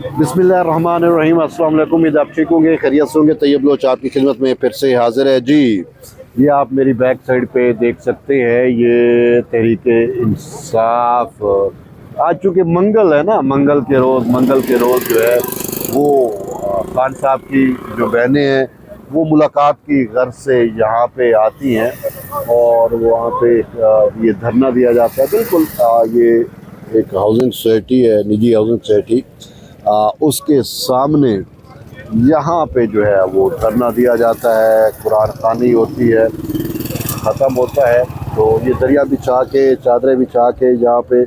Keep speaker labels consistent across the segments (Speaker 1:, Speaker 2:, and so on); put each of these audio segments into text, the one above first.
Speaker 1: बिस्मिल्लाहिर्रहमानिर्रहीम। अस्सलाम वालेकुम। उम्मीद आप ठीक होंगे, खैरियत से होंगे। तैयब लोच आपकी खिदमत में फिर से हाजिर है जी। ये आप मेरी बैक साइड पे देख सकते हैं, ये तहरीक इंसाफ। आज चूँकि मंगल है ना, मंगल के रोज़ जो है वो खान साहब की जो बहनें हैं वो मुलाकात की गर्ज से यहाँ पे आती हैं और वहाँ पे ये धरना दिया जाता है। बिल्कुल ये एक हाउसिंग सोसाइटी है, निजी हाउसिंग सोसाइटी, उसके सामने यहाँ पे जो है वो धरना दिया जाता है। कुरान खानी होती है, ख़त्म होता है तो ये दरिया बिछा के, चादरें बिछा के यहाँ पे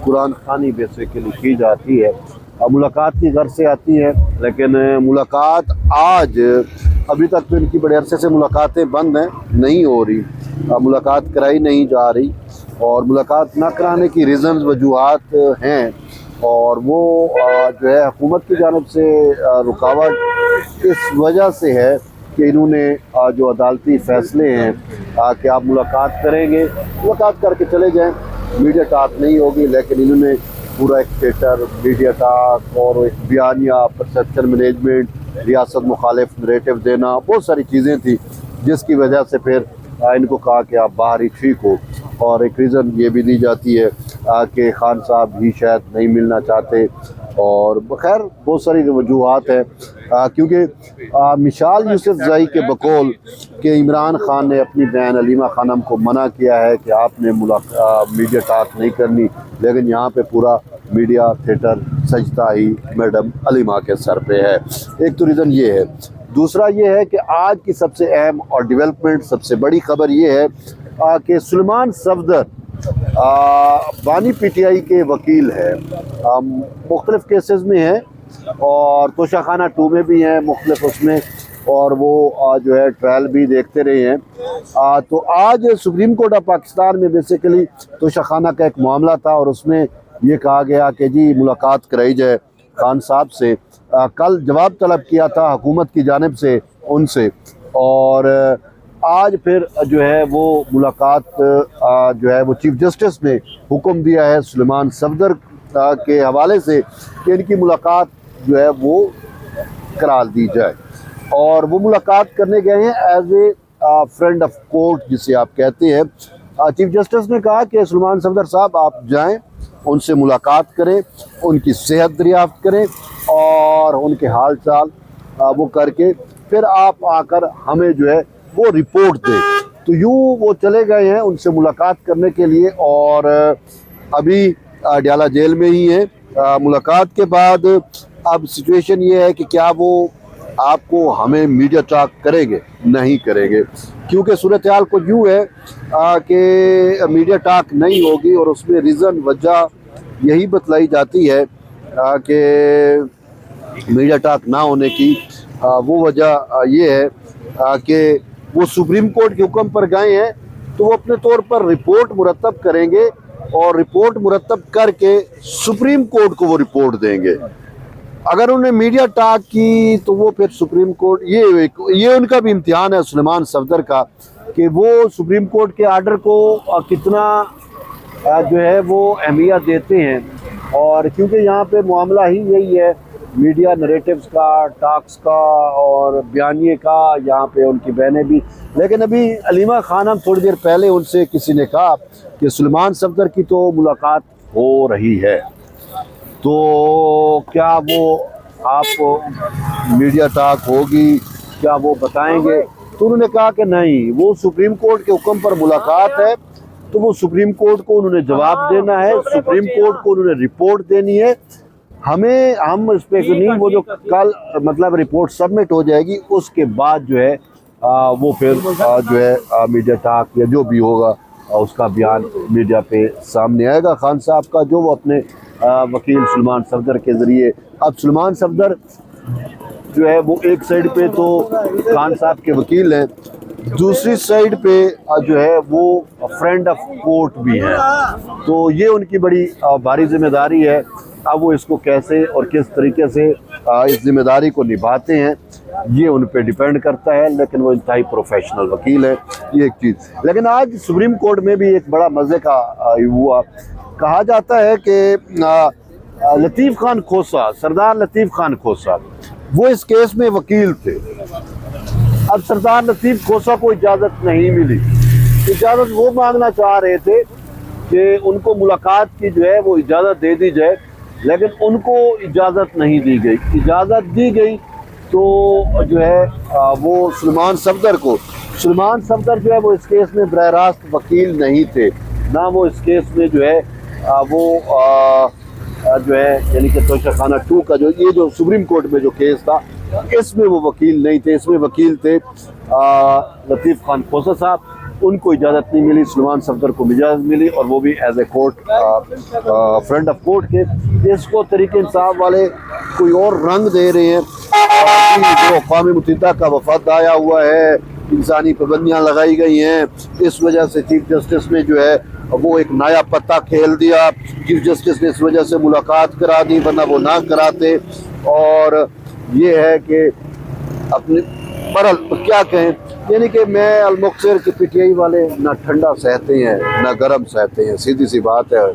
Speaker 1: कुरान खानी बेसिकली की जाती है। अब मुलाकात की घर से आती है, लेकिन मुलाकात आज अभी तक तो इनकी बड़े अरसे से मुलाकातें बंद हैं, नहीं हो रही, मुलाकात कराई नहीं जा रही। और मुलाकात ना कराने की रीज़न्स वजूहात हैं, और वो जो है हुकूमत की जानिब से रुकावट इस वजह से है कि इन्होंने जो अदालती फ़ैसले हैं कि आप मुलाकात करेंगे, मुलाकात करके चले जाएं, मीडिया टाक नहीं होगी। लेकिन इन्होंने पूरा एक थिएटर, मीडिया टाक और एक बयानिया, परसेप्शन मैनेजमेंट, रियासत मुखालिफ नरेटिव देना, बहुत सारी चीज़ें थी जिसकी वजह से फिर इनको कहा कि आप बाहर ही ठीक हो। और एक रीज़न ये भी दी जाती है कि खान साहब भी शायद नहीं मिलना चाहते, और खैर बहुत सारी वजूहात हैं। क्योंकि मिसाल यूसुफजई के बकौल कि इमरान खान ने अपनी बहन अलीमा खानम को मना किया है कि आपने मीडिया टाक नहीं करनी, लेकिन यहाँ पे पूरा मीडिया थिएटर सजता ही मैडम अलीमा के सर पे है। एक तो रीज़न ये है। दूसरा ये है कि आज की सबसे अहम और डेवलपमेंट, सबसे बड़ी खबर ये है कि सुलेमान सफदर बानी पीटीआई के वकील है, मुख्तलिफ़ केसेस में हैं और तोशाखाना 2 में भी हैं मुख्तलिफ उसमें, और वो जो है ट्रायल भी देखते रहे हैं। तो आज सुप्रीम कोर्ट ऑफ पाकिस्तान में बेसिकली तोशाखाना का एक मामला था और उसमें ये कहा गया कि जी मुलाकात कराई जाए खान साहब से। कल जवाब तलब किया था हुकूमत की जानिब से उनसे, और आज फिर जो है वो मुलाकात जो है वो चीफ जस्टिस ने हुक्म दिया है सुलेमान सफदर के हवाले से कि इनकी मुलाकात जो है वो करा दी जाए। और वो मुलाकात करने गए हैं as a friend of court, जिसे आप कहते हैं। चीफ जस्टिस ने कहा कि सुलेमान सफदर साहब आप जाएं, उनसे मुलाकात करें, उनकी सेहत दरियाफ्त करें और उनके हाल चाल वो करके फिर आप आकर हमें जो है वो रिपोर्ट दें। तो यूँ वो चले गए हैं उनसे मुलाकात करने के लिए, और अभी अडयाला जेल में ही हैं। मुलाकात के बाद अब सिचुएशन ये है कि क्या वो आपको हमें मीडिया टॉक करेंगे, नहीं करेंगे, क्योंकि सूरत हाल को यूँ है कि मीडिया टॉक नहीं होगी। और उसमें रीज़न, वजह यही बतलाई जाती है कि मीडिया टॉक ना होने की वो वजह ये है कि वो सुप्रीम कोर्ट के हुक्म पर गए हैं, तो वो अपने तौर पर रिपोर्ट मुरतब करेंगे और रिपोर्ट मुरतब करके सुप्रीम कोर्ट को वो रिपोर्ट देंगे। अगर उन्हें मीडिया टॉक की तो वो फिर सुप्रीम कोर्ट, ये उनका भी इम्तिहान है सुलेमान सफदर का कि वो सुप्रीम कोर्ट के आर्डर को कितना जो है वो अहमियत देते हैं। और क्योंकि यहाँ पे मामला ही यही है मीडिया नरेटिव्स का, टॉक्स का और बयानिए का, यहाँ पे उनकी बहनें भी। लेकिन अभी अलीमा खानम थोड़ी देर पहले उनसे किसी ने कहा कि सुलेमान सफदर की तो मुलाकात हो रही है, तो क्या वो आप मीडिया टॉक होगी, क्या वो बताएंगे? तो उन्होंने कहा कि नहीं, वो सुप्रीम कोर्ट के हुक्म पर मुलाकात है, तो वो सुप्रीम कोर्ट को उन्होंने जवाब देना है, सुप्रीम कोर्ट को उन्होंने रिपोर्ट देनी है। हम इस पर नहीं, वो जो कल मतलब रिपोर्ट सबमिट हो जाएगी उसके बाद जो है वो फिर जो है मीडिया टॉक या जो भी होगा उसका बयान मीडिया पे सामने आएगा खान साहब का, जो वो अपने वकील सुलेमान सफदर के ज़रिए। अब सुलेमान सफदर जो है वो एक साइड पे तो खान साहब के वकील हैं, दूसरी साइड पे जो है वो फ्रेंड ऑफ कोर्ट भी है, तो ये उनकी बड़ी भारी जिम्मेदारी है। अब वो इसको कैसे और किस तरीके से इस जिम्मेदारी को निभाते हैं ये उन पे डिपेंड करता है, लेकिन वो इंतहाई प्रोफेशनल वकील है, ये एक चीज़। लेकिन आज सुप्रीम कोर्ट में भी एक बड़ा मज़े का हुआ। कहा जाता है कि लतीफ़ खान खोसा, सरदार लतीफ़ खान खोसा, वो इस केस में वकील थे। अब सरदार लतीफ़ खोसा को इजाज़त नहीं मिली। इजाज़त वो मांगना चाह रहे थे कि उनको मुलाकात की जो है वो इजाज़त दे दी जाए, लेकिन उनको इजाज़त नहीं दी गई। इजाज़त दी गई तो जो है वो सुलेमान सफदर को, सुलेमान सफदर जो है वो इस केस में बरह रास्त वकील नहीं थे, ना वो इस केस में जो है वो जो है यानी कि तोशाखाना 2 का जो ये जो सुप्रीम कोर्ट में जो केस था इसमें वो वकील नहीं थे। इसमें वकील थे लतीफ़ खान खोसा साहब। उनको इजाज़त नहीं मिली, सुलेमान सफदर को इजाज़त मिली और वो भी as a court front of court के। इसको तरीके इंसाफ वाले कोई और रंग दे रहे हैं। जो अक़वाम मुत्तहिदा का वफद आया हुआ है, इंसानी पाबंदियाँ लगाई गई हैं, इस वजह से चीफ जस्टिस ने जो है वो एक नया पत्ता खेल दिया। चीफ जस्टिस ने इस वजह से मुलाकात करा दी, वरना वो ना कराते। और ये है कि अपने बरल क्या कहें, यानी कि मैं अलमुख्तर के पीटीआई वाले ना ठंडा सहते हैं ना गर्म सहते हैं, सीधी सी बात है।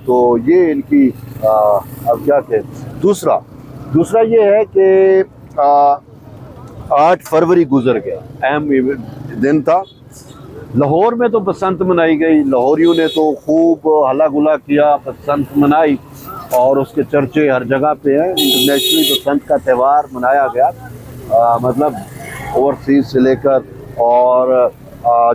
Speaker 1: तो ये इनकी अब क्या कहें। दूसरा ये है कि 8 फरवरी गुजर गया, अहम दिन था। लाहौर में तो बसंत मनाई गई, लाहौरियों ने तो खूब हला गुला किया, बसंत मनाई और उसके चर्चे हर जगह पे हैं। इंटरनेशनली बसंत का त्यौहार मनाया गया, मतलब ओवरसीज़ से लेकर और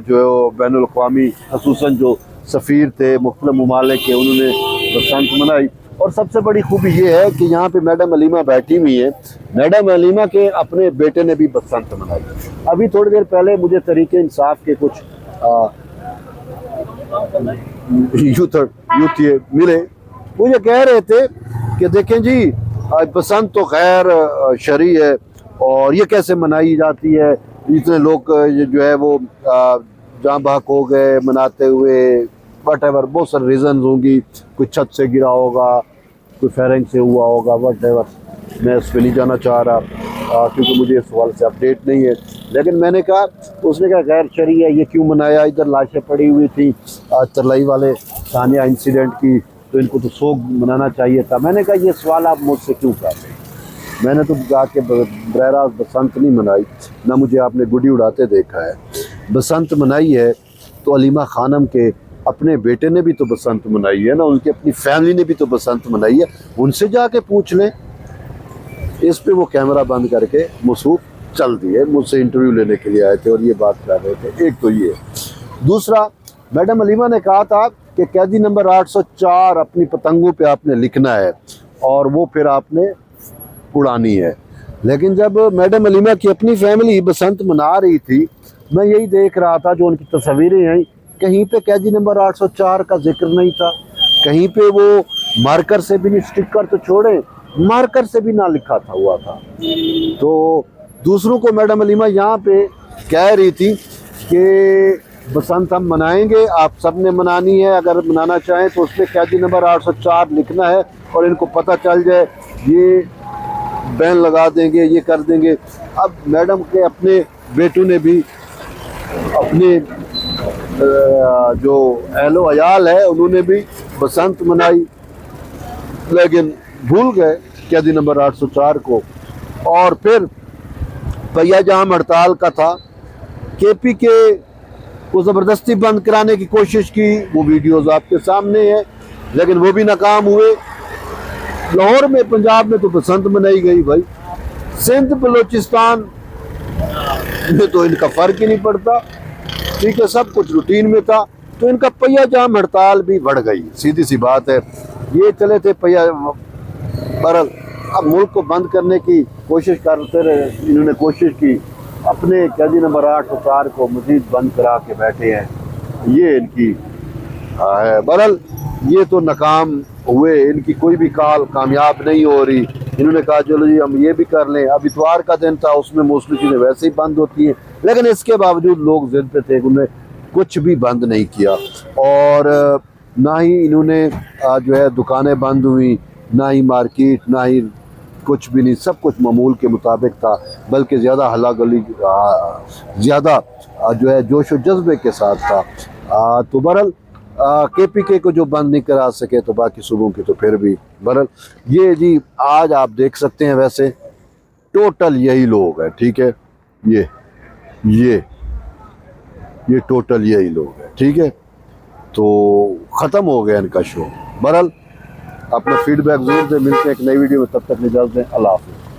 Speaker 1: जो बैनुल अक़वामी ख़ुसूसन जो सफ़ीर थे मुख्तलिफ़ ममालिक के, उन्होंने बसंत मनाई। और सबसे बड़ी खूबी ये है कि यहाँ पे मैडम अलीमा बैठी हुई है। मैडम अलीमा के अपने बेटे ने भी बसंत मनाई। अभी थोड़ी देर पहले मुझे तरीके इंसाफ के कुछ यूथ ये मिले, वो ये कह रहे थे कि देखें जी बसंत तो खैर शरई है और ये कैसे मनाई जाती है। इतने लोग जो है वो जहाँ बहक हो गए मनाते हुए, वट एवर, बहुत सारे रीज़न होंगी। कोई छत से गिरा होगा, कोई फायरिंग से हुआ होगा, वट एवर। मैं उस पर नहीं जाना चाह रहा क्योंकि मुझे इस सवाल से अपडेट नहीं है। लेकिन मैंने कहा, उसने कहा गैर शरई है, ये क्यों मनाया, इधर लाशें पड़ी हुई थी तरलाई वाले सानिया इंसिडेंट की, तो इनको तो सोग मनाना चाहिए था। मैंने कहा ये सवाल आप मुझसे क्यों कर रहे हैं, मैंने तो जाके बरह रास्त बसंत नहीं मनाई, ना मुझे आपने गुड़ी उड़ाते देखा है। बसंत मनाई है तो अलीमा खानम के अपने बेटे ने भी तो बसंत मनाई है ना, उनकी अपनी फैमिली ने भी तो बसंत मनाई है, उनसे जाके पूछ लें। इस पे वो कैमरा बंद करके मसूफ चल दिए, मुझसे इंटरव्यू लेने के लिए आए थे और ये बात कर रहे थे। एक तो ये। दूसरा, मैडम अलीमा ने कहा था कि कैदी नंबर 804 अपनी पतंगों पे आपने लिखना है और वो फिर आपने उड़ानी है। लेकिन जब मैडम अलीमा की अपनी फैमिली बसंत मना रही थी, मैं यही देख रहा था जो उनकी तस्वीरें हैं, कहीं पे कैदी नंबर 804 का जिक्र नहीं था, कहीं पे वो मार्कर से भी नहीं, स्टिकर तो छोड़े, मार्कर से भी ना लिखा था हुआ था। तो दूसरों को मैडम अलीमा यहाँ पे कह रही थी कि बसंत हम मनाएंगे, आप सब ने मनानी है, अगर मनाना चाहें तो उस पर कैदी नंबर 804 लिखना है और इनको पता चल जाए, ये बैन लगा देंगे, ये कर देंगे। अब मैडम के अपने बेटों ने भी, अपने जो अहलो अयाल है उन्होंने भी बसंत मनाई, लेकिन भूल गए कैदी नंबर 804 को। और फिर पहिया जाम हड़ताल का था, केपी के को ज़बरदस्ती बंद कराने की कोशिश की, वो वीडियोस आपके सामने है, लेकिन वो भी नाकाम हुए। लाहौर में, पंजाब में तो बसंत मनाई गई भाई, सिंध बलोचिस्तान में तो इनका फ़र्क ही नहीं पड़ता, ठीक है, सब कुछ रूटीन में था। तो इनका पहिया जाम हड़ताल भी बढ़ गई, सीधी सी बात है। ये चले थे पहिया, बहरहाल अब मुल्क को बंद करने की कोशिश करते रहे, इन्होंने कोशिश की, अपने कैदी नंबर 804 को मजीद बंद करा के बैठे हैं, ये इनकी है। बहरहाल ये तो नाकाम हुए, इनकी कोई भी कॉल कामयाब नहीं हो रही। इन्होंने कहा चलो जी हम ये भी कर लें, अब इतवार का दिन था, उसमें मोस्टली चीज़ें वैसे ही बंद होती हैं, लेकिन इसके बावजूद लोग जिद पे थे, उन्होंने कुछ भी बंद नहीं किया। और ना ही इन्होंने जो है दुकानें बंद हुई, ना ही मार्केट, ना ही कुछ भी नहीं, सब कुछ मामूल के मुताबिक था, बल्कि ज़्यादा हल्ला गली, ज़्यादा जो है जोश व जज्बे के साथ था। तो बहरहाल KPK को जो बंद नहीं करा सके तो बाकी सूबों की तो फिर भी बहरहाल ये जी आज आप देख सकते हैं। वैसे टोटल यही लोग हैं, ठीक है, ये टोटल यही लोग हैं, ठीक है। तो ख़त्म हो गया इनका शो। बहरहाल अपना फीडबैक जरूर दें। मिलते हैं एक नई वीडियो में, तब तक इजाज़त दें। अल्लाह हाफ़िज़।